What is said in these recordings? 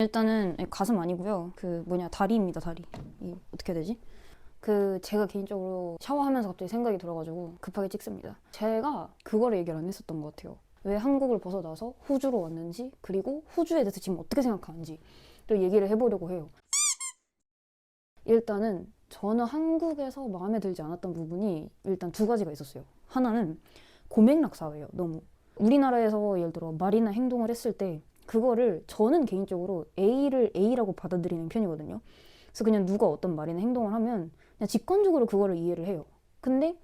일단은 가슴 아니고요. 다리입니다, 다리. 어떻게 해야 되지? 제가 개인적으로 샤워하면서 갑자기 생각이 들어가지고 급하게 찍습니다. 제가 그거를 얘기를 안 했었던 것 같아요. 왜 한국을 벗어나서 호주로 왔는지, 그리고 호주에 대해서 지금 어떻게 생각하는지를 얘기를 해보려고 해요. 일단은 저는 한국에서 마음에 들지 않았던 부분이 일단 두 가지가 있었어요. 하나는 고맥락 사회예요. 너무 우리나라에서 예를 들어 말이나 행동을 했을 때 그거를 저는 개인적으로 A를 A라고 받아들이는 편이거든요. 그래서 그냥 누가 어떤 말이나 행동을 하면 그냥 직관적으로 그거를 이해를 해요. 근데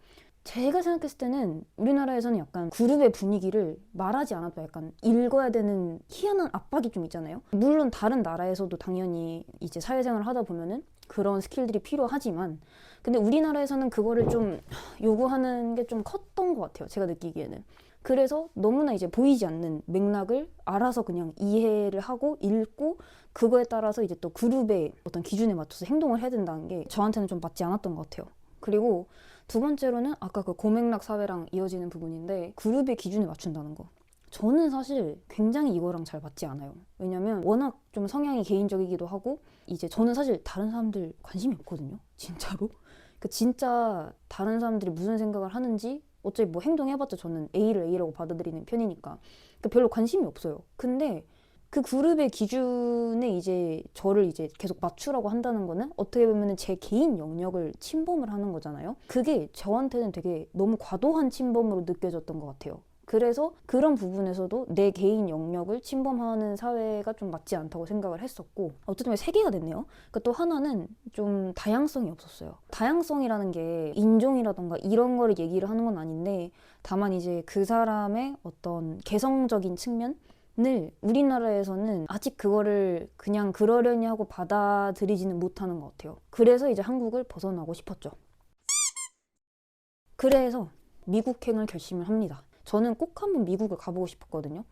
제가 생각했을 때는 우리나라에서는 약간 그룹의 분위기를 말하지 않아도 약간 읽어야 되는 희한한 압박이 좀 있잖아요. 물론 다른 나라에서도 당연히 이제 사회생활을 하다 보면은 그런 스킬들이 필요하지만, 근데 우리나라에서는 그거를 좀 요구하는 게 좀 컸던 것 같아요. 제가 느끼기에는. 그래서 너무나 이제 보이지 않는 맥락을 알아서 그냥 이해를 하고 읽고, 그거에 따라서 이제 또 그룹의 어떤 기준에 맞춰서 행동을 해야 된다는 게 저한테는 좀 맞지 않았던 것 같아요. 그리고 두 번째로는 아까 그 고맥락 사회랑 이어지는 부분인데, 그룹의 기준에 맞춘다는 거. 저는 사실 굉장히 이거랑 잘 맞지 않아요. 왜냐면 워낙 좀 성향이 개인적이기도 하고, 이제 저는 사실 다른 사람들 관심이 없거든요. 진짜로. 진짜 다른 사람들이 무슨 생각을 하는지 어차피 뭐 행동해봤자 저는 A를 A라고 받아들이는 편이니까 별로 관심이 없어요. 근데 그 그룹의 기준에 이제 저를 이제 계속 맞추라고 한다는 거는 어떻게 보면 제 개인 영역을 침범을 하는 거잖아요. 그게 저한테는 되게 너무 과도한 침범으로 느껴졌던 것 같아요. 그래서 그런 부분에서도 내 개인 영역을 침범하는 사회가 좀 맞지 않다고 생각을 했었고, 어쨌든 세 개가 됐네요. 또 하나는 좀 다양성이 없었어요. 다양성이라는 게 인종이라던가 이런 거를 얘기를 하는 건 아닌데, 다만 이제 그 사람의 어떤 개성적인 측면 을 우리나라에서는 아직 그거를 그냥 그러려니 하고 받아들이지는 못하는 것 같아요. 그래서 이제 한국을 벗어나고 싶었죠. 그래서 미국행을 결심을 합니다. 저는 꼭 한번 미국을 가보고 싶었거든요.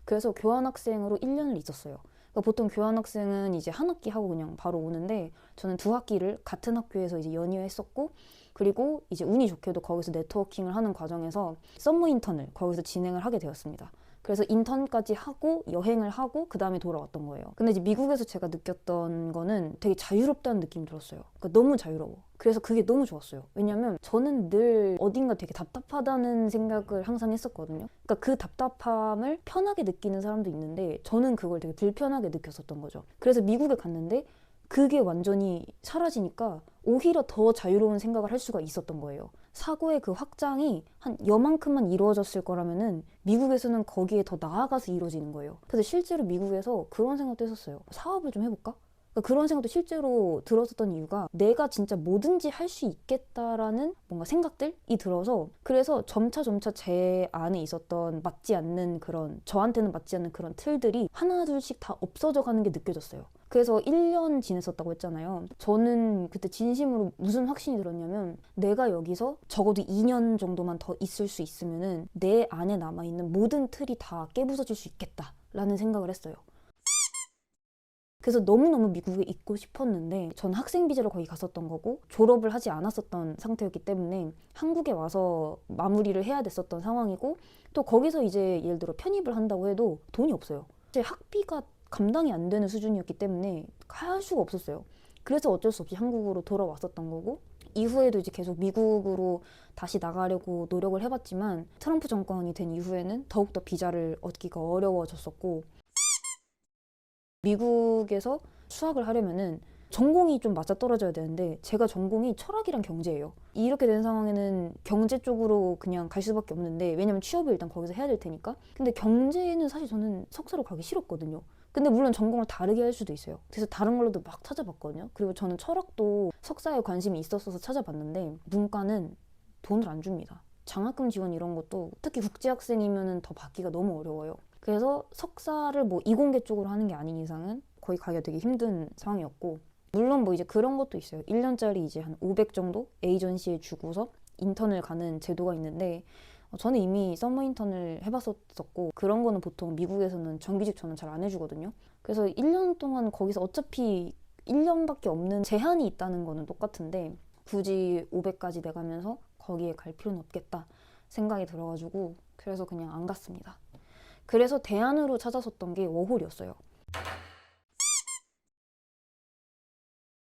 그래서 교환학생으로 1년을 있었어요. 그러니까 보통 교환학생은 이제 한 학기 하고 그냥 바로 오는데, 저는 두 학기를 같은 학교에서 이제 연이어했었고, 그리고 이제 운이 좋게도 거기서 네트워킹을 하는 과정에서 썸머 인턴을 거기서 진행을 하게 되었습니다. 그래서 인턴까지 하고 여행을 하고 그 다음에 돌아왔던 거예요. 근데 이제 미국에서 제가 느꼈던 거는 되게 자유롭다는 느낌이 들었어요. 그러니까 너무 자유로워. 그래서 그게 너무 좋았어요. 왜냐면 저는 늘 어딘가 되게 답답하다는 생각을 항상 했었거든요. 그러니까 그 답답함을 편하게 느끼는 사람도 있는데 저는 그걸 되게 불편하게 느꼈었던 거죠. 그래서 미국에 갔는데 그게 완전히 사라지니까 오히려 더 자유로운 생각을 할 수가 있었던 거예요. 사고의 그 확장이 한 여만큼만 이루어졌을 거라면은 미국에서는 거기에 더 나아가서 이루어지는 거예요. 그래서 실제로 미국에서 그런 생각도 했었어요. 사업을 좀 해볼까? 그러니까 그런 생각도 실제로 들었었던 이유가 내가 진짜 뭐든지 할 수 있겠다라는 뭔가 생각들이 들어서, 그래서 점차 제 안에 있었던 맞지 않는 그런, 저한테는 맞지 않는 그런 틀들이 하나둘씩 다 없어져 가는 게 느껴졌어요. 그래서 1년 지냈었다고 했잖아요. 저는 그때 진심으로 무슨 확신이 들었냐면, 내가 여기서 적어도 2년 정도만 더 있을 수 있으면은 내 안에 남아있는 모든 틀이 다 깨부서질 수 있겠다라는 생각을 했어요. 그래서 너무너무 미국에 있고 싶었는데, 전 학생 비자로 거기 갔었던 거고 졸업을 하지 않았었던 상태였기 때문에 한국에 와서 마무리를 해야 됐었던 상황이고, 또 거기서 이제 예를 들어 편입을 한다고 해도 돈이 없어요. 제 학비가 감당이 안 되는 수준이었기 때문에 할 수가 없었어요. 그래서 어쩔 수 없이 한국으로 돌아왔었던 거고, 이후에도 이제 계속 미국으로 다시 나가려고 노력을 해봤지만 트럼프 정권이 된 이후에는 더욱더 비자를 얻기가 어려워졌었고, 미국에서 수학을 하려면은 전공이 좀 맞아떨어져야 되는데 제가 전공이 철학이랑 경제예요. 이렇게 된 상황에는 경제 쪽으로 그냥 갈 수밖에 없는데, 왜냐면 취업을 일단 거기서 해야 될 테니까. 근데 경제는 사실 저는 석사로 가기 싫었거든요. 근데 물론 전공을 다르게 할 수도 있어요. 그래서 다른 걸로도 막 찾아봤거든요. 그리고 저는 철학도 석사에 관심이 있었어서 찾아봤는데 문과는 돈을 안 줍니다. 장학금 지원 이런 것도 특히 국제학생이면 더 받기가 너무 어려워요. 그래서 석사를 뭐 이공계 쪽으로 하는 게 아닌 이상은 거기 가기가 되게 힘든 상황이었고, 물론 뭐 이제 그런 것도 있어요. 1년짜리 이제 한 500 정도 에이전시에 주고서 인턴을 가는 제도가 있는데, 저는 이미 서머 인턴을 해봤었고, 그런 거는 보통 미국에서는 정규직 저는 잘 안 해주거든요. 그래서 1년 동안 거기서 어차피 1년밖에 없는 제한이 있다는 거는 똑같은데 굳이 500까지 내가면서 거기에 갈 필요는 없겠다 생각이 들어가지고, 그래서 그냥 안 갔습니다. 그래서 대안으로 찾았었던 게 워홀이었어요.